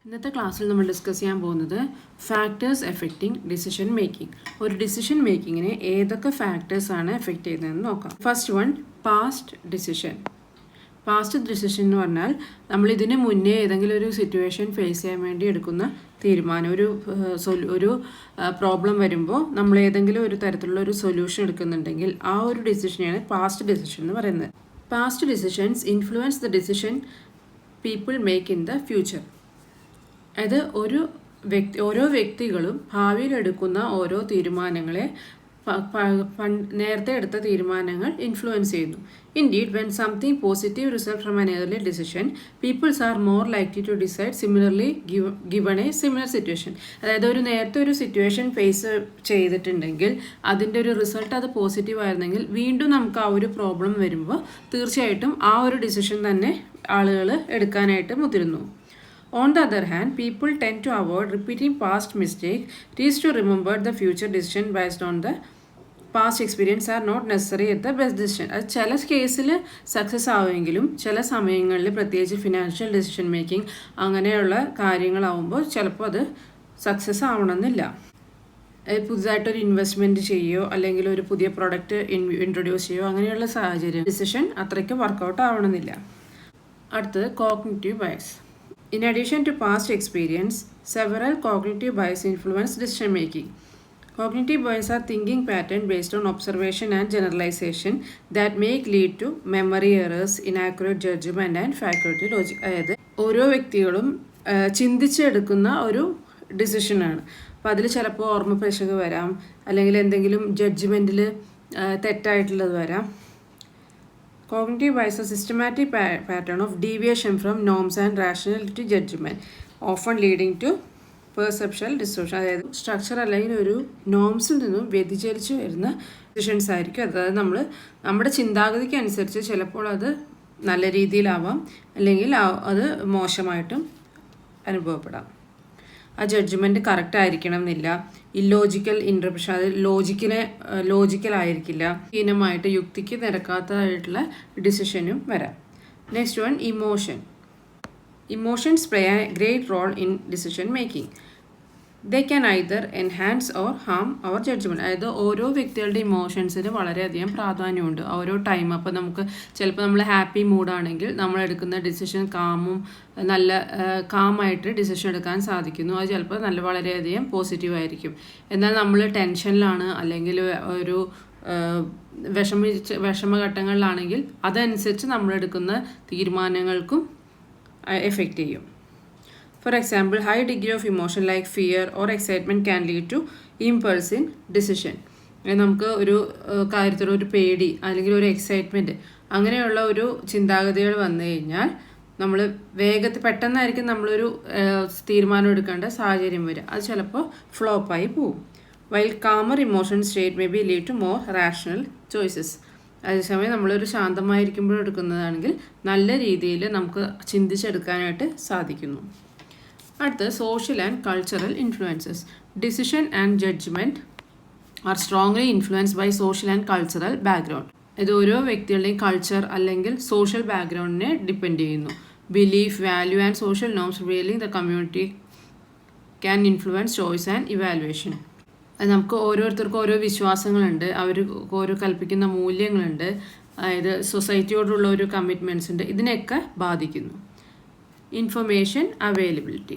ഇന്നത്തെ ക്ലാസ്സിൽ നമ്മൾ ഡിസ്കസ് ചെയ്യാൻ പോകുന്നത് ഫാക്ടേഴ്സ് എഫക്റ്റിംഗ് ഡിസിഷൻ മേക്കിംഗ്. ഒരു ഡിസിഷൻ മേക്കിങ്ങിനെ ഏതൊക്കെ ഫാക്ടേഴ്സാണ് എഫക്റ്റ് ചെയ്യുന്നതെന്ന് നോക്കാം. First one, past decision. Past decision എന്ന് പറഞ്ഞാൽ നമ്മൾ ഇതിന് മുന്നേ ഏതെങ്കിലും ഒരു സിറ്റുവേഷൻ ഫേസ് ചെയ്യാൻ വേണ്ടി എടുക്കുന്ന തീരുമാനം. ഒരു പ്രോബ്ലം വരുമ്പോൾ നമ്മൾ ഏതെങ്കിലും ഒരു തരത്തിലുള്ള ഒരു സൊല്യൂഷൻ എടുക്കുന്നുണ്ടെങ്കിൽ ആ ഒരു ഡിസിഷനെയാണ് പാസ്റ്റ് ഡിസിഷൻ എന്ന് പറയുന്നത്. Past decisions influence the decision people make in the future. അത് ഓരോ വ്യക്തികളും ഭാവിയിൽ എടുക്കുന്ന ഓരോ തീരുമാനങ്ങളെ നേരത്തെ എടുത്ത തീരുമാനങ്ങൾ ഇൻഫ്ലുവൻസ് ചെയ്യുന്നു. Indeed, when something positive result from an early decision, peoples are more likely to decide similarly given a similar situation. അതായത് നേരത്തെ ഒരു സിറ്റുവേഷൻ ഫേസ് ചെയ്തിട്ടുണ്ടെങ്കിൽ അതിൻ്റെ ഒരു റിസൾട്ട് അത് പോസിറ്റീവ് ആയിരുന്നെങ്കിൽ വീണ്ടും നമുക്ക് ആ ഒരു പ്രോബ്ലം വരുമ്പോൾ തീർച്ചയായിട്ടും ആ ഒരു ഡിസിഷൻ തന്നെ ആളുകൾ എടുക്കാനായിട്ട് മുതിരുന്നു. On the other hand, people tend to avoid repeating past mistakes. It is to remember the future decision based on the past experience are not necessary at the best decision. അത് ചില കേസിൽ success ആവുമെങ്കിലും ചില സമയങ്ങളിൽ പ്രത്യേകിച്ച് financial decision making അങ്ങനെയുള്ള കാര്യങ്ങളാവുമ്പോൾ ചിലപ്പോൾ അത് success ആവണമെന്നില്ല. പുതുതായിട്ടൊരു ഇൻവെസ്റ്റ്മെൻറ്റ് ചെയ്യുകയോ അല്ലെങ്കിൽ ഒരു പുതിയ പ്രൊഡക്റ്റ് ഇൻട്രൊഡ്യൂസ് ചെയ്യുകയോ അങ്ങനെയുള്ള സാഹചര്യം ഡിസിഷൻ അത്രയ്ക്ക് വർക്കൗട്ട് ആവണമെന്നില്ല. അടുത്തത് cognitive bias. In addition to past experience, several cognitive bias influence decision making. Cognitive bias are thinking patterns based on observation and generalization that may lead to memory errors, inaccurate judgment and faculty logic. അതായത് ഓരോ വ്യക്തികളും ചിന്തിച്ചെടുക്കുന്ന ഒരു ഡിസിഷനാണ്. അപ്പോൾ അതിൽ ചിലപ്പോൾ ഓർമ്മ പിശക് വരാം, അല്ലെങ്കിൽ എന്തെങ്കിലും ജഡ്ജ്മെൻറ്റിൽ തെറ്റായിട്ടുള്ളത് വരാം. Cognitive bias is a systematic pattern of deviation from norms and rationality judgment, often leading to perceptual distortion. അതായത് സ്ട്രക്ചർ അല്ലെങ്കിൽ ഒരു നോംസിൽ നിന്നും വ്യതിചലിച്ച് വരുന്ന ഡിസിഷൻസ് ആയിരിക്കും. അതായത് നമ്മുടെ ചിന്താഗതിക്ക് അനുസരിച്ച് ചിലപ്പോൾ അത് നല്ല രീതിയിലാവാം, അല്ലെങ്കിൽ അത് മോശമായിട്ടും അനുഭവപ്പെടാം. ആ ജഡ്ജ്മെൻറ്റ് കറക്റ്റ് ആയിരിക്കണം എന്നില്ല. ഇല്ലോജിക്കൽ ഇൻ്റർപ്രിഷൻ, അത് ലോജിക്കലായിരിക്കില്ല. ഹീനമായിട്ട് യുക്തിക്ക് നിരക്കാത്തതായിട്ടുള്ള ഡിസിഷനും വരാം. Next one, emotions play a great role in decision making. They can either enhance or harm our judgment. അതായത് ഓരോ വ്യക്തികളുടെ ഇമോഷൻസിന് വളരെയധികം പ്രാധാന്യമുണ്ട് ഓരോ ടൈം. അപ്പോൾ ചിലപ്പോൾ നമ്മൾ ഹാപ്പി മൂഡാണെങ്കിൽ നമ്മൾ എടുക്കുന്ന ഡിസിഷൻ നല്ല കാമായിട്ട് ഡിസിഷൻ എടുക്കാൻ സാധിക്കുന്നു. അത് ചിലപ്പോൾ വളരെയധികം പോസിറ്റീവായിരിക്കും. എന്നാൽ നമ്മൾ ടെൻഷനിലാണ് അല്ലെങ്കിൽ ഒരു വിഷമഘട്ടങ്ങളിലാണെങ്കിൽ അതനുസരിച്ച് നമ്മളെടുക്കുന്ന തീരുമാനങ്ങൾക്കും എഫക്റ്റ് ചെയ്യും. For example, high degree of emotion like fear or excitement can lead to impulsive decision. നമുക്ക് ഒരു കാര്യത്തിൽ ഒരു പേടി അല്ലെങ്കിൽ ഒരു എക്സൈറ്റ്മെൻറ്റ് അങ്ങനെയുള്ള ഒരു ചിന്താഗതികൾ വന്നു കഴിഞ്ഞാൽ നമ്മൾ പെട്ടെന്നായിരിക്കും നമ്മളൊരു തീരുമാനം എടുക്കേണ്ട സാഹചര്യം വരിക. അത് ചിലപ്പോൾ ഫ്ലോപ്പായി പോവും. While calmer emotion state may be lead to more rational choices. അതേസമയം നമ്മളൊരു ശാന്തമായിരിക്കുമ്പോൾ എടുക്കുന്നതാണെങ്കിൽ നല്ല രീതിയിൽ നമുക്ക് ചിന്തിച്ചെടുക്കാനായിട്ട് സാധിക്കുന്നു. അടുത്ത് social and cultural influences. Decision and judgment are strongly influenced by social and cultural background. ഇത് ഓരോ വ്യക്തികളുടെയും കൾച്ചർ അല്ലെങ്കിൽ സോഷ്യൽ ബാക്ക്ഗ്രൗണ്ടിനെ ഡിപ്പെൻഡ് ചെയ്യുന്നു. Belief, value and social norms revealing the community can influence choice and evaluation. നമുക്ക് ഓരോരുത്തർക്കും ഓരോ വിശ്വാസങ്ങളുണ്ട്, അവർ ഓരോ കൽപ്പിക്കുന്ന മൂല്യങ്ങളുണ്ട്, അതായത് സൊസൈറ്റിയോടുള്ള ഒരു കമ്മിറ്റ്മെൻറ്റ്സ് ഉണ്ട്. ഇതിനെയൊക്കെ ബാധിക്കുന്നു. Information availability.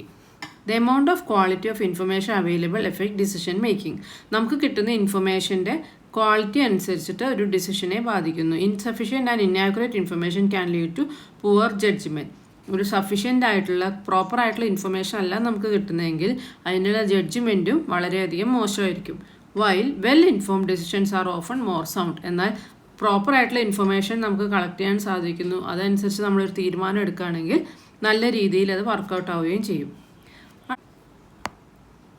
The amount of quality of information available effect decision making. നമുക്ക് കിട്ടുന്ന ഇൻഫർമേഷൻ്റെ ക്വാളിറ്റി അനുസരിച്ചിട്ട് ഒരു ഡിസിഷനെ ബാധിക്കുന്നു. Insufficient and inaccurate information can lead to poor judgement. ഒരു സഫിഷ്യൻ്റ് ആയിട്ടുള്ള പ്രോപ്പറായിട്ടുള്ള ഇൻഫർമേഷൻ അല്ല നമുക്ക് കിട്ടുന്നതെങ്കിൽ അതിനുള്ള ജഡ്ജ്മെൻറ്റും വളരെയധികം മോശമായിരിക്കും. While well informed decisions are often more sound. എന്നാൽ പ്രോപ്പറായിട്ടുള്ള ഇൻഫർമേഷൻ നമുക്ക് കളക്ട് ചെയ്യാൻ സാധിക്കുന്നു, അതനുസരിച്ച് നമ്മളൊരു തീരുമാനം എടുക്കുകയാണെങ്കിൽ നല്ല രീതിയിൽ അത് വർക്കൗട്ട് ആവുകയും ചെയ്യും.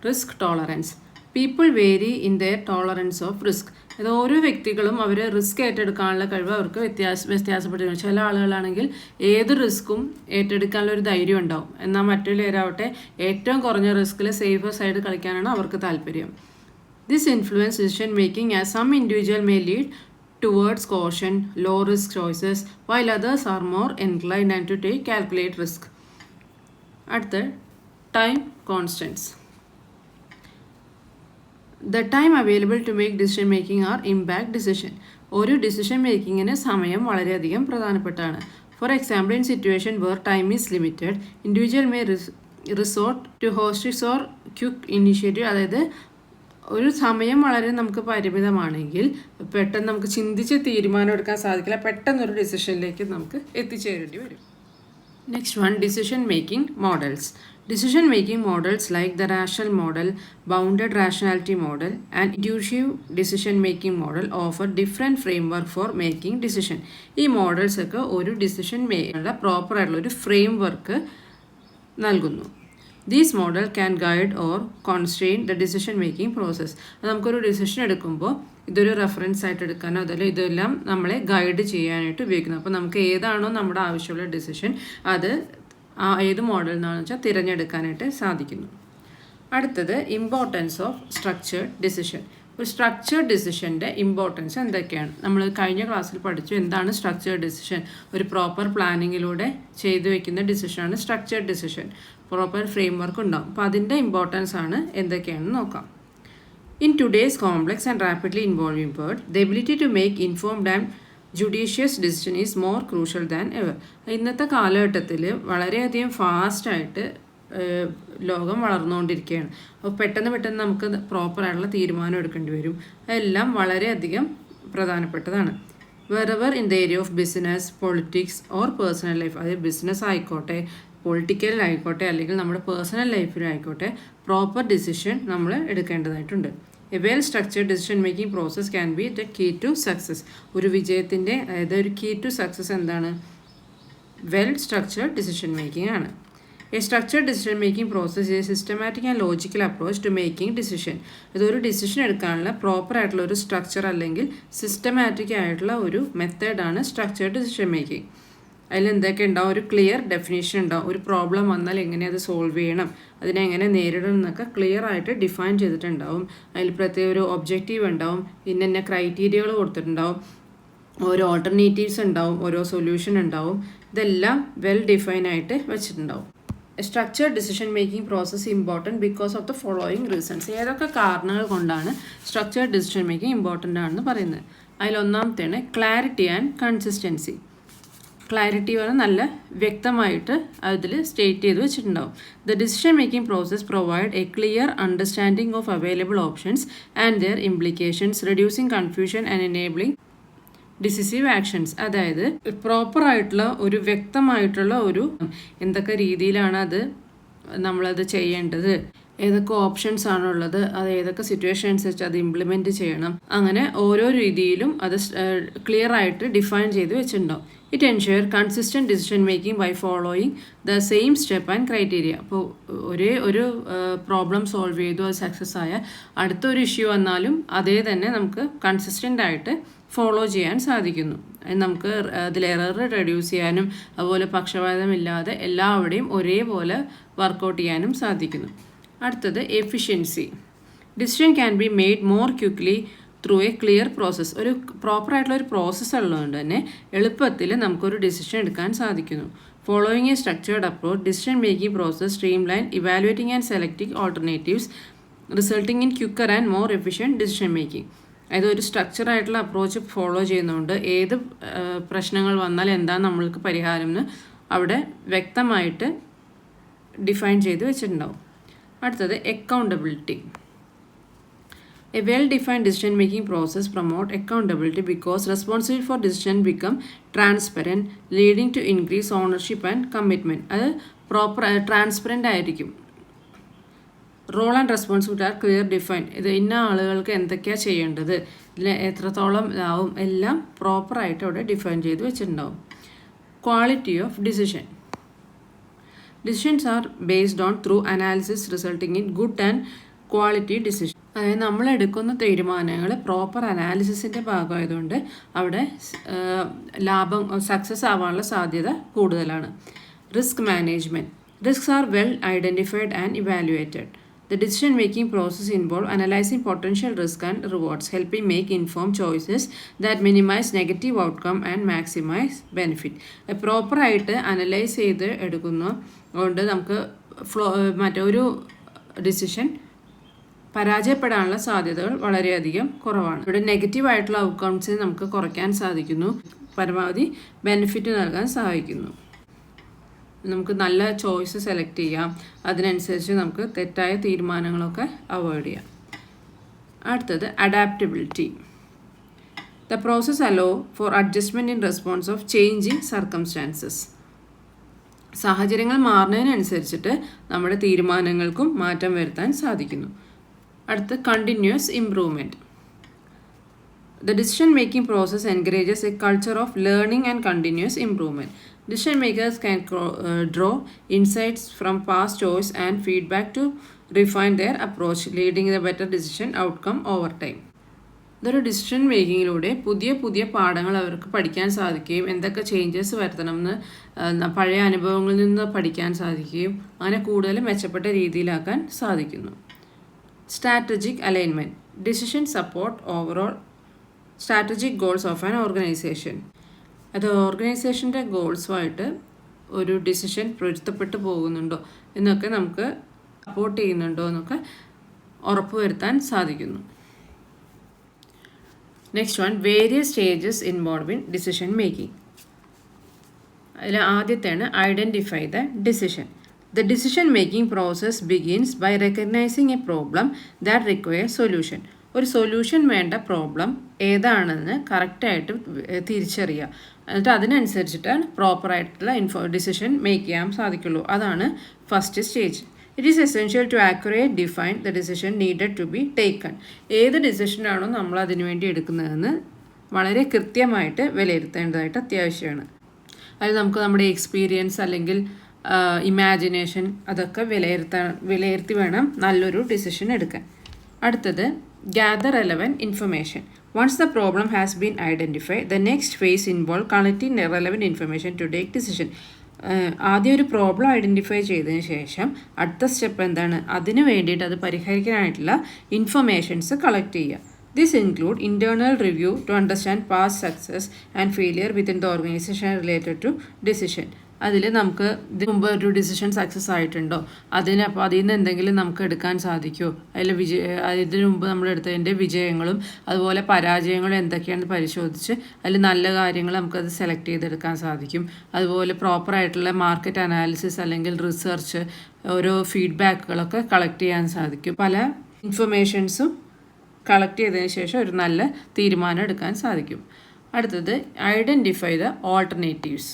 Risk tolerance. People vary in their tolerance of risk. അത് ഓരോ വ്യക്തികളും അവർ റിസ്ക് ഏറ്റെടുക്കാനുള്ള കഴിവ് അവർക്ക് വ്യത്യാസപ്പെട്ടിരിക്കുന്നു. ചില ആളുകളാണെങ്കിൽ ഏത് റിസ്ക്കും ഏറ്റെടുക്കാനുള്ള ഒരു ധൈര്യം ഉണ്ടാവും, എന്നാൽ മറ്റുള്ളവരാവട്ടെ ഏറ്റവും കുറഞ്ഞ റിസ്കിൽ സേഫർ സൈഡ് കളിക്കാനാണ് അവർക്ക് താല്പര്യം. This influence decision making as some individual may lead towards caution, low risk choices, while others are more inclined and to take calculate risk. അടുത്ത time constraints. The time available to make decision making are impact decision. ഒരു decision മേക്കിങ്ങിന് സമയം വളരെയധികം പ്രധാനപ്പെട്ടതാണ്. For example, in situation where time is limited, individual may resort to heuristics or quick initiative. അതായത് ഒരു സമയം വളരെ നമുക്ക് പരിമിതമാണെങ്കിൽ പെട്ടെന്ന് നമുക്ക് ചിന്തിച്ച് തീരുമാനം എടുക്കാൻ സാധിക്കില്ല, പെട്ടെന്നൊരു ഡിസിഷനിലേക്ക് നമുക്ക് എത്തിച്ചേരേണ്ടി വരും. Next one, decision making models. Decision making models like the rational model, bounded rationality model, and intuitive decision making model offer different framework for making decision. ഈ മോഡൽസ് ഒക്കെ ഒരു ഡിസിഷൻ മേക്കിനുള്ള പ്രോപ്പർ ആയിട്ടുള്ള ഒരു ഫ്രെയിം വർക്ക് നൽകുന്നു. These model can guide or constrain the decision making process. അത് നമുക്കൊരു decision എടുക്കുമ്പോൾ ഇതൊരു റെഫറൻസ് ആയിട്ട് എടുക്കാനോ അതല്ല ഇതെല്ലാം നമ്മളെ ഗൈഡ് ചെയ്യാനായിട്ട് ഉപയോഗിക്കുന്നു. അപ്പോൾ നമുക്ക് ഏതാണോ നമ്മുടെ ആവശ്യമുള്ള ഡിസിഷൻ അത് ഏത് മോഡൽ എന്നാണെന്ന് വെച്ചാൽ തിരഞ്ഞെടുക്കാനായിട്ട് സാധിക്കുന്നു. അടുത്തത്, ഇമ്പോർട്ടൻസ് ഓഫ് സ്ട്രക്ചേർഡ് ഡിസിഷൻ. ഒരു സ്ട്രക്ചേർഡ് ഡിസിഷൻ്റെ ഇമ്പോർട്ടൻസ് എന്തൊക്കെയാണ്? നമ്മൾ കഴിഞ്ഞ ക്ലാസ്സിൽ പഠിച്ചു എന്താണ് സ്ട്രക്ചേർഡ് ഡിസിഷൻ. ഒരു പ്രോപ്പർ പ്ലാനിങ്ങിലൂടെ ചെയ്തു വയ്ക്കുന്ന ഡിസിഷനാണ് structured decision. Proper framework ഉണ്ടാകും. അപ്പോൾ അതിൻ്റെ ഇമ്പോർട്ടൻസ് ആണ് എന്തൊക്കെയാണെന്ന് നോക്കാം. In today's complex and rapidly involving world, the ability to make informed and judicious decision is more crucial than ever. ഇന്നത്തെ കാലഘട്ടത്തിൽ വളരെയധികം ഫാസ്റ്റായിട്ട് ലോകം വളർന്നുകൊണ്ടിരിക്കുകയാണ്. അപ്പോൾ പെട്ടെന്ന് നമുക്ക് പ്രോപ്പറായിട്ടുള്ള തീരുമാനം എടുക്കേണ്ടി വരും. അതെല്ലാം വളരെയധികം പ്രധാനപ്പെട്ടതാണ്. Wherever in the area of business, politics or personal life, അതായത് ബിസിനസ് ആയിക്കോട്ടെ, പൊളിറ്റിക്കലായിക്കോട്ടെ, അല്ലെങ്കിൽ നമ്മുടെ പേഴ്സണൽ ലൈഫിലായിക്കോട്ടെ, പ്രോപ്പർ ഡിസിഷൻ നമ്മൾ എടുക്കേണ്ടതായിട്ടുണ്ട്. A well structured decision making process can be the key to success. ഒരു വിജയത്തിൻ്റെ അതായത് ഒരു കീ ടു സക്സസ് എന്താണ്? വെൽ സ്ട്രക്ചേർഡ് ഡിസിഷൻ മേക്കിംഗ് ആണ്. A structured decision making process is a systematic and logical approach to making decision. ഇതൊരു decision എടുക്കാനുള്ള proper ആയിട്ടുള്ള ഒരു സ്ട്രക്ചർ അല്ലെങ്കിൽ സിസ്റ്റമാറ്റിക് ആയിട്ടുള്ള ഒരു മെത്തേഡാണ് സ്ട്രക്ചേർഡ് ഡിസിഷൻ മേക്കിംഗ്. അതിൽ എന്തൊക്കെ ഉണ്ടാവും? ഒരു ക്ലിയർ ഡെഫിനേഷൻ ഉണ്ടാവും. ഒരു പ്രോബ്ലം വന്നാൽ എങ്ങനെ അത് സോൾവ് ചെയ്യണം, അതിനെ എങ്ങനെ നേരിടണം എന്നൊക്കെ ക്ലിയർ ആയിട്ട് ഡിഫൈൻ ചെയ്തിട്ടുണ്ടാവും. അതിൽ പ്രത്യേക ഒരു ഒബ്ജക്റ്റീവ് ഉണ്ടാവും, ഇന്ന ക്രൈറ്റീരിയകൾ കൊടുത്തിട്ടുണ്ടാവും, ഓരോ ഓൾട്ടർനേറ്റീവ്സ് ഉണ്ടാവും, ഓരോ സൊല്യൂഷൻ ഉണ്ടാവും. ഇതെല്ലാം വെൽ ഡിഫൈൻ ആയിട്ട് വെച്ചിട്ടുണ്ടാവും. Structured decision making process important because of the following reasons. ഏതൊക്കെ കാരണങ്ങൾ കൊണ്ടാണ് സ്ട്രക്ചേർഡ് ഡിസിഷൻ മേക്കിംഗ് ഇമ്പോർട്ടൻ്റ് ആണെന്ന് പറയുന്നത്? അതിലൊന്നാമത്തെയാണ് ക്ലാരിറ്റി ആൻഡ് കൺസിസ്റ്റൻസി. ക്ലാരിറ്റി പറഞ്ഞാൽ നല്ല വ്യക്തമായിട്ട് അതിൽ സ്റ്റേറ്റ് ചെയ്ത് വെച്ചിട്ടുണ്ടാവും. The decision making process provide A clear understanding of available options and their implications, reducing confusion and enabling decisive actions. അതായത് പ്രോപ്പറായിട്ടുള്ള ഒരു വ്യക്തമായിട്ടുള്ള ഒരു എന്തൊക്കെ രീതിയിലാണ് അത് നമ്മളത് ചെയ്യേണ്ടത്, ഏതൊക്കെ ഓപ്ഷൻസ് ആണുള്ളത്, അത് ഏതൊക്കെ സിറ്റുവേഷൻ അനുസരിച്ച് അത് ഇംപ്ലിമെൻറ്റ് ചെയ്യണം, അങ്ങനെ ഓരോ രീതിയിലും അത് ക്ലിയർ ആയിട്ട് ഡിഫൈൻ ചെയ്ത് വെച്ചിട്ടുണ്ടാവും. It ensure consistent decision making by following the same step and criteria. അപ്പോൾ ഒരേ ഒരു പ്രോബ്ലം സോൾവ് ചെയ്തു അത് സക്സസ് ആയ അടുത്തൊരു ഇഷ്യൂ വന്നാലും അതേ തന്നെ നമുക്ക് കൺസിസ്റ്റൻ്റ് ആയിട്ട് ഫോളോ ചെയ്യാൻ സാധിക്കുന്നു. നമുക്ക് അതിൽ എറർ റെഡ്യൂസ് ചെയ്യാനും അതുപോലെ പക്ഷപാതമില്ലാതെ എല്ലാവരുടെയും ഒരേപോലെ വർക്കൗട്ട് ചെയ്യാനും സാധിക്കുന്നു. അടുത്തത് efficiency. Decision can be made more quickly through A clear process. ഒരു പ്രോപ്പറായിട്ടുള്ള ഒരു പ്രോസസ്സ് ഉള്ളതുകൊണ്ട് തന്നെ എളുപ്പത്തിൽ നമുക്കൊരു ഡിസിഷൻ എടുക്കാൻ സാധിക്കുന്നു. Following A structured approach, decision making process stream line, evaluating and selecting alternatives, resulting in quicker and more efficient decision making. അതായത് ഒരു സ്ട്രക്ചർ ആയിട്ടുള്ള അപ്രോച്ച് ഫോളോ ചെയ്യുന്നതുകൊണ്ട് ഏത് പ്രശ്നങ്ങൾ വന്നാൽ എന്താണ് നമ്മൾക്ക് പരിഹാരം എന്ന് അവിടെ വ്യക്തമായിട്ട് ഡിഫൈൻ ചെയ്ത് വെച്ചിട്ടുണ്ടാവും. അടുത്തത് accountability. A well-defined decision-making process promotes accountability because responsibility for decision become transparent, leading to increased ownership and commitment. അത് പ്രോപ്പർ ട്രാൻസ്പെറൻ്റ് ആയിരിക്കും. Role and responsibility are clear define. ഇത് ഇന്ന ആളുകൾക്ക് എന്തൊക്കെയാണ് ചെയ്യേണ്ടത്, ഇതിൽ എത്രത്തോളം ആവും, എല്ലാം പ്രോപ്പറായിട്ട് അവിടെ ഡിഫൈൻ ചെയ്ത് വെച്ചിട്ടുണ്ടാവും. Quality of decision. Decisions are based on through analysis resulting in good and quality decision. അതായത് നമ്മൾ എടുക്കുന്ന തീരുമാനങ്ങൾ പ്രോപ്പർ അനാലിസിസിൻ്റെ ഭാഗമായതുകൊണ്ട് അവിടെ ലാഭം സക്സസ് ആവാനുള്ള സാധ്യത കൂടുതലാണ്. Risk management. Risks are well identified and evaluated. The decision-making process involves analyzing potential risks and rewards, helping make informed choices that minimize negative outcome and maximize benefit. പ്രോപ്പറായിട്ട് അനലൈസ് ചെയ്ത് എടുക്കുന്നതുകൊണ്ട് നമുക്ക് മറ്റൊരു decision പരാജയപ്പെടാനുള്ള സാധ്യതകൾ വളരെയധികം കുറവാണ്. ഇവിടെ നെഗറ്റീവായിട്ടുള്ള ഔട്ട്കംസിനെ നമുക്ക് കുറയ്ക്കാൻ സാധിക്കുന്നു, പരമാവധി ബെനിഫിറ്റ് നൽകാൻ സഹായിക്കുന്നു. നമുക്ക് നല്ല ചോയ്സ് സെലക്ട് ചെയ്യാം, അതിനനുസരിച്ച് നമുക്ക് തെറ്റായ തീരുമാനങ്ങളൊക്കെ അവോയ്ഡ് ചെയ്യാം. അടുത്തത് adaptability. The process hello four adjustment in response of changing circumstances. സാഹചര്യങ്ങൾ മാറുന്നതിനനുസരിച്ചിട്ട് നമ്മുടെ തീരുമാനങ്ങൾക്കും മാറ്റം വരുത്താൻ സാധിക്കുന്നു. അടുത്ത continuous improvement. The decision-making process encourages a culture of learning and continuous improvement. Decision makers can draw insights from past choice and feedback to refine their approach, leading to a better decision outcome over time. ഇതൊരു decision മേക്കിങ്ങിലൂടെ പുതിയ പുതിയ പാഠങ്ങൾ അവർക്ക് പഠിക്കാൻ സാധിക്കുകയും എന്തൊക്കെ changes വരുത്തണമെന്ന് പഴയ അനുഭവങ്ങളിൽ നിന്ന് പഠിക്കാൻ സാധിക്കുകയും അങ്ങനെ കൂടുതൽ മെച്ചപ്പെട്ട രീതിയിലാക്കാൻ സാധിക്കുന്നു. Strategic alignment. Decision support overall strategic goals of an organisation. അത് ഓർഗനൈസേഷൻ്റെ ഗോൾസുമായിട്ട് ഒരു ഡിസിഷൻ പൊരുത്തപ്പെട്ടു പോകുന്നുണ്ടോ എന്നൊക്കെ നമുക്ക് സപ്പോർട്ട് ചെയ്യുന്നുണ്ടോ എന്നൊക്കെ ഉറപ്പുവരുത്താൻ സാധിക്കുന്നു. Next one, various stages involve in decision making. അതിൽ ആദ്യത്തെയാണ് identify the decision. The decision-making process begins by recognizing a problem that requires solution. ഒരു സൊല്യൂഷൻ വേണ്ട പ്രോബ്ലം ഏതാണെന്ന് കറക്റ്റായിട്ട് തിരിച്ചറിയുക, എന്നിട്ട് അതിനനുസരിച്ചിട്ടാണ് പ്രോപ്പറായിട്ടുള്ള ഡിസിഷൻ മേക്ക് ചെയ്യാൻ സാധിക്കുള്ളൂ. അതാണ് first stage. It is essential to accurate define the decision needed to be taken. ഏത് ഡിസിഷനാണോ നമ്മൾ അതിനു വേണ്ടി എടുക്കുന്നതെന്ന് വളരെ കൃത്യമായിട്ട് വിലയിരുത്തേണ്ടതായിട്ട് അത്യാവശ്യമാണ്. അത് നമുക്ക് നമ്മുടെ എക്സ്പീരിയൻസ് അല്ലെങ്കിൽ ഇമാജിനേഷൻ അതൊക്കെ വിലയിരുത്തി വേണം നല്ലൊരു ഡിസിഷൻ എടുക്കാൻ. അടുത്തത് gather relevant information. Once the problem has been identified, the next phase involves collecting relevant information to take decision. ആദ്യം ഒരു പ്രോബ്ലം ഐഡൻറ്റിഫൈ ചെയ്തതിന് ശേഷം അടുത്ത സ്റ്റെപ്പ് എന്താണ്, അതിന് വേണ്ടിയിട്ട് അത് പരിഹരിക്കാനായിട്ടുള്ള ഇൻഫർമേഷൻസ് കളക്ട് ചെയ്യുക. This include internal review to understand past success and failure within the organization related to decision. അതിൽ നമുക്ക് ഇതിന് മുമ്പ് ഒരു ഡിസിഷൻ സക്സസ് ആയിട്ടുണ്ടോ, അതിൽ നിന്ന് എന്തെങ്കിലും നമുക്ക് എടുക്കാൻ സാധിക്കുമോ, ഇതിനു മുമ്പ് നമ്മൾ എടുത്തതിൻ്റെ വിജയങ്ങളും അതുപോലെ പരാജയങ്ങളും എന്തൊക്കെയാണെന്ന് പരിശോധിച്ച് അതിൽ നല്ല കാര്യങ്ങൾ നമുക്കത് സെലക്ട് ചെയ്തെടുക്കാൻ സാധിക്കും. അതുപോലെ പ്രോപ്പറായിട്ടുള്ള മാർക്കറ്റ് അനാലിസിസ് അല്ലെങ്കിൽ റിസർച്ച്, ഓരോ ഫീഡ്ബാക്കുകളൊക്കെ കളക്ട് ചെയ്യാൻ സാധിക്കും. പല ഇൻഫർമേഷൻസും കളക്ട് ചെയ്തതിന് ശേഷം ഒരു നല്ല തീരുമാനം എടുക്കാൻ സാധിക്കും. അടുത്തത് identify the alternatives.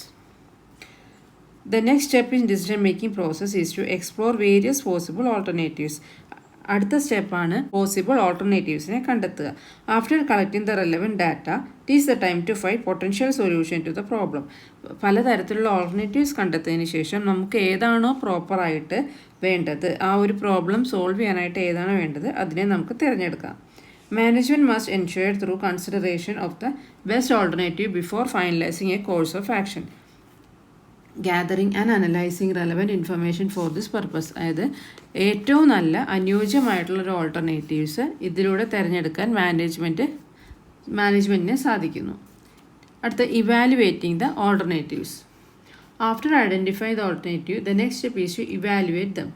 The next step in decision-making process is to explore various possible alternatives. അടുത്ത സ്റ്റെപ്പാണ് പോസിബിൾ ഓൾട്ടർനേറ്റീവ്സിനെ കണ്ടെത്തുക. After collecting the relevant data, it is the time to find potential solution to the problem. പലതരത്തിലുള്ള alternatives കണ്ടെത്തിയതിന് ശേഷം നമുക്ക് ഏതാണോ പ്രോപ്പറായിട്ട് വേണ്ടത്, ആ ഒരു പ്രോബ്ലം സോൾവ് ചെയ്യാനായിട്ട് ഏതാണോ വേണ്ടത് അതിനെ നമുക്ക് തിരഞ്ഞെടുക്കാം. Management must ensure through consideration of the best alternative before finalizing a course of action. Gathering and analyzing relevant information for this purpose. അതായത് ഏറ്റവും നല്ല അനുയോജ്യമായിട്ടുള്ളൊരു ഓൾട്ടർനേറ്റീവ്സ് ഇതിലൂടെ തിരഞ്ഞെടുക്കാൻ മാനേജ്മെൻറ്റിന് സാധിക്കുന്നു. അടുത്ത evaluating the alternatives. After identify the alternative, the next step is to evaluate them.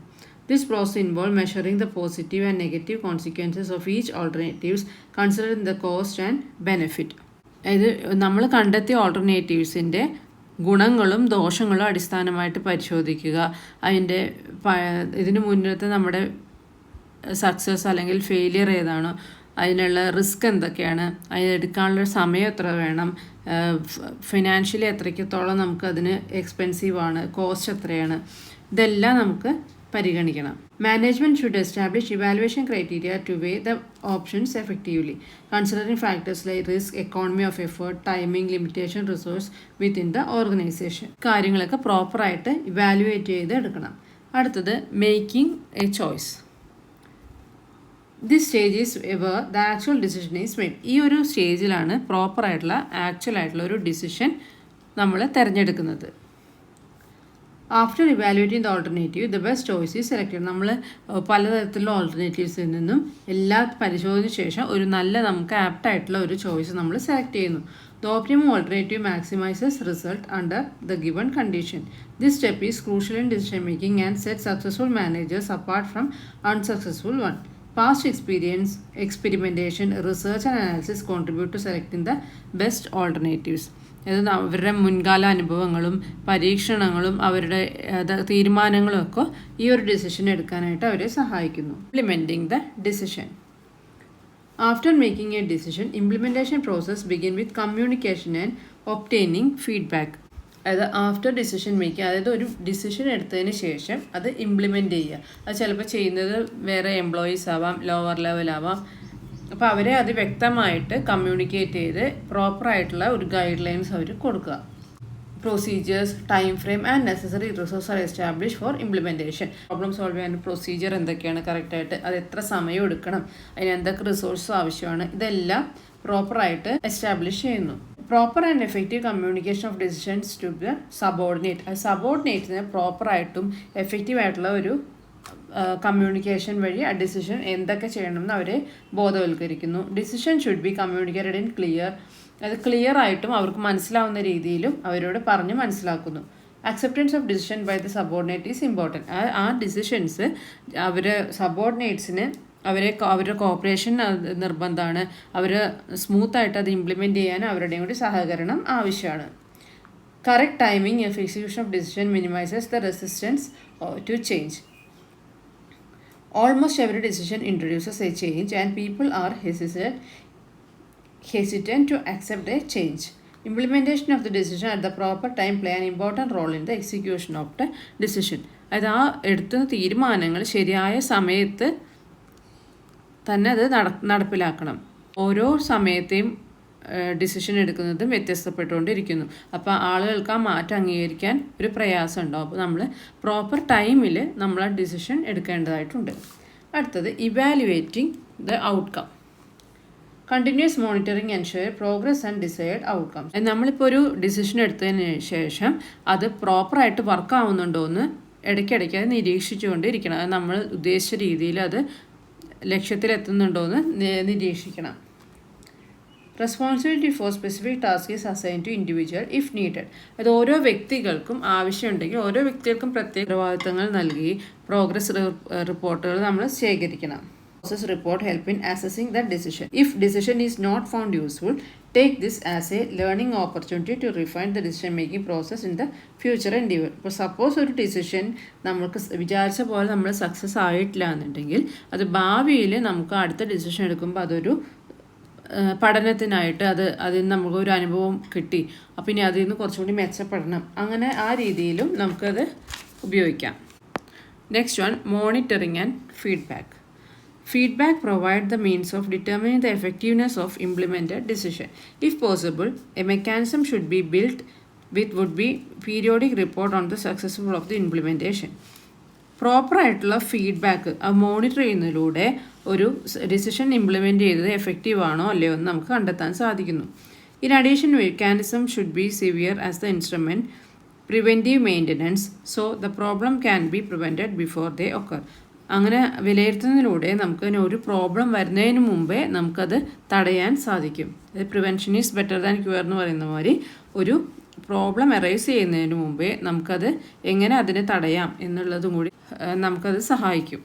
This process involves measuring the positive and negative consequences of each alternatives, considering the cost and benefit. അതായത് നമ്മൾ കണ്ടെത്തിയ ഓൾട്ടർനേറ്റീവ്സിൻ്റെ ഗുണങ്ങളും ദോഷങ്ങളും അടിസ്ഥാനമായിട്ട് പരിശോധിക്കുക. അതിൻ്റെ ഇതിനു മുന്നത്തെ നമ്മുടെ സക്സസ് അല്ലെങ്കിൽ ഫെയിലിയർ ഏതാണോ, അതിനുള്ള റിസ്ക് എന്തൊക്കെയാണ്, അതിനെടുക്കാനുള്ള സമയം എത്ര വേണം, ഫിനാൻഷ്യലി എത്രയ്ക്കത്തോളം നമുക്കതിന് എക്സ്പെൻസീവാണ്, കോസ്റ്റ് എത്രയാണ്, ഇതെല്ലാം നമുക്ക് പരിഗണിക്കണം. Management should establish evaluation criteria to way the options effectively, considering factors like risk, economy of effort, timing, limitation, resource within the organisation. കാര്യങ്ങളൊക്കെ പ്രോപ്പറായിട്ട് ഇവാലുവേറ്റ് ചെയ്ത് എടുക്കണം. അടുത്തത് making A choice. This stage is ever the actual decision is made. ഈ ഒരു സ്റ്റേജിലാണ് പ്രോപ്പറായിട്ടുള്ള actual ആയിട്ടുള്ള ഒരു ഡിസിഷൻ നമ്മൾ തിരഞ്ഞെടുക്കുന്നത്. After evaluating the alternative the best choice is selected. നമ്മൾ പലതരത്തിലുള്ള ഓൾട്ടർനേറ്റീവ്സിൽ നിന്നും എല്ലാം പരിശോധിച്ച ശേഷം ഒരു നല്ല നമുക്ക് ആപ്റ്റായിട്ടുള്ള ഒരു ചോയ്സ് നമ്മൾ സെലക്ട് ചെയ്യുന്നു. The optimum alternative maximizes result under the given condition. This step is crucial in decision making and sets successful managers apart from unsuccessful ones. Past experience, experimentation, research and analysis contribute to selecting the best alternatives. അതായത് അവരുടെ മുൻകാല അനുഭവങ്ങളും പരീക്ഷണങ്ങളും അവരുടെ തീരുമാനങ്ങളും ഒക്കെ ഈ ഒരു ഡിസിഷൻ എടുക്കാനായിട്ട് അവരെ സഹായിക്കുന്നു. Implementing the decision. After making a decision, implementation process begin with communication and obtaining feedback. അതായത് ആഫ്റ്റർ ഡിസിഷൻ മേക്കിംഗ്, അതായത് ഒരു ഡിസിഷൻ എടുത്തതിന് ശേഷം അത് ഇംപ്ലിമെൻറ്റ് ചെയ്യുക. അത് ചിലപ്പോൾ ചെയ്യുന്നത് വേറെ എംപ്ലോയീസ് ആവാം, ലോവർ ലെവൽ ആവാം. അപ്പോൾ അവരെ അത് വ്യക്തമായിട്ട് കമ്മ്യൂണിക്കേറ്റ് ചെയ്ത് പ്രോപ്പറായിട്ടുള്ള ഒരു ഗൈഡ് ലൈൻസ് അവർ കൊടുക്കുക. Procedures, time frame and necessary resource are establish for implementation. Problem solve ചെയ്യാൻ പ്രൊസീജിയർ എന്തൊക്കെയാണ് കറക്റ്റായിട്ട്, അത് എത്ര സമയം എടുക്കണം, അതിന് എന്തൊക്കെ റിസോഴ്സ് ആവശ്യമാണ്, ഇതെല്ലാം പ്രോപ്പറായിട്ട് എസ്റ്റാബ്ലിഷ് ചെയ്യുന്നു. Proper and effective communication of decisions to the subordinate. അത് സബോർഡിനേറ്റിന് പ്രോപ്പറായിട്ടും എഫക്റ്റീവായിട്ടുള്ള ഒരു കമ്മ്യൂണിക്കേഷൻ വഴി ആ ഡിസിഷൻ എന്തൊക്കെ ചെയ്യണമെന്ന് അവരെ ബോധവൽക്കരിക്കുന്നു. Decision should be communicated in clear. അത് ക്ലിയർ ആയിട്ടും അവർക്ക് മനസ്സിലാവുന്ന രീതിയിലും അവരോട് പറഞ്ഞ് മനസ്സിലാക്കുന്നു. Acceptance of decision by the subordinate is important. ആ ഡിസിഷൻസ് അവർ സബോർഡിനേറ്റ്സിന് അവരുടെ കോപ്പറേഷൻ നിർബന്ധമാണ്. അവർ സ്മൂത്തായിട്ട് അത് ഇംപ്ലിമെൻറ്റ് ചെയ്യാൻ അവരുടെയും കൂടി സഹകരണം ആവശ്യമാണ്. Correct timing of execution of decision minimizes the resistance to change. Almost every decision introduces a change and people are hesitant to accept a change. Implementation of the decision at the proper time play an important role in the execution of the decision. അത് ആ എടുത്ത തീരുമാനങ്ങൾ ശരിയായ സമയത്ത് തന്നെ അത് നടപ്പിലാക്കണം. ഓരോ സമയത്തെയും decision എടുക്കുന്നതും വ്യത്യസ്തപ്പെട്ടുകൊണ്ടിരിക്കുന്നു. അപ്പോൾ ആളുകൾക്ക് ആ മാറ്റം അംഗീകരിക്കാൻ ഒരു പ്രയാസം ഉണ്ടാവും. അപ്പോൾ നമ്മൾ പ്രോപ്പർ ടൈമിൽ നമ്മൾ ആ ഡിസിഷൻ എടുക്കേണ്ടതായിട്ടുണ്ട്. അടുത്തത് evaluating the outcome. Continuous monitoring ensure progress and decide outcome. നമ്മളിപ്പോൾ ഒരു ഡിസിഷൻ എടുത്തതിന് ശേഷം അത് പ്രോപ്പറായിട്ട് വർക്ക് ആവുന്നുണ്ടോ എന്ന് ഇടയ്ക്കിടയ്ക്ക് അത് നിരീക്ഷിച്ചുകൊണ്ടിരിക്കണം. അത് നമ്മൾ ഉദ്ദേശിച്ച രീതിയിൽ അത് ലക്ഷ്യത്തിലെത്തുന്നുണ്ടോ എന്ന് നിരീക്ഷിക്കണം. Responsibility for specific task is assign to individual if needed. അത് ഓരോ വ്യക്തികൾക്കും ആവശ്യമുണ്ടെങ്കിൽ ഓരോ വ്യക്തികൾക്കും പ്രത്യേക ഉത്തരവാദിത്തങ്ങൾ നൽകി പ്രോഗ്രസ് റിപ്പോർട്ടുകൾ നമ്മൾ ശേഖരിക്കണം. Process report help in assessing the decision. If decision is not found useful, take this as a learning opportunity to refine the decision making process in the future endeavour. ഇപ്പോൾ സപ്പോസ് ഒരു decision നമുക്ക് വിചാരിച്ച പോലെ നമ്മൾ success ആയിട്ടില്ല എന്നുണ്ടെങ്കിൽ അത് ഭാവിയിൽ നമുക്ക് അടുത്ത ഡിസിഷൻ എടുക്കുമ്പോൾ അതൊരു പഠനത്തിനായിട്ട് അതിൽ നമുക്ക് ഒരു അനുഭവം കിട്ടി, അപ്പം ഇനി അതിൽ നിന്ന് കുറച്ചുകൂടി മെച്ചപ്പെടണം, അങ്ങനെ ആ രീതിയിലും നമുക്കത് ഉപയോഗിക്കാം. Next one, monitoring and feedback. Feedback provides the means of determining the effectiveness of implemented decision. If possible, a mechanism should be built with would be periodic report on the success of the implementation. പ്രോപ്പറായിട്ടുള്ള feedback അത് monitor ചെയ്യുന്നതിലൂടെ ഒരു decision implement ചെയ്തത് effective ആണോ അല്ലയോ എന്ന് നമുക്ക് കണ്ടെത്താൻ സാധിക്കുന്നു. In addition, mechanism should be severe as the instrument preventive maintenance so the problem can be prevented before they occur. അങ്ങനെ വിലയിരുത്തുന്നതിലൂടെ നമുക്ക് ഒരു പ്രോബ്ലം വരുന്നതിന് മുമ്പേ നമുക്കത് തടയാൻ സാധിക്കും. Prevention is better than cure എന്ന് പറയുന്ന മാതിരി ഒരു പ്രോബ്ലം എറൈസ് ചെയ്യുന്നതിന് മുമ്പേ നമുക്കത് എങ്ങനെ അതിനെ തടയാം എന്നുള്ളതും കൂടി നമുക്കത് സഹായിക്കും.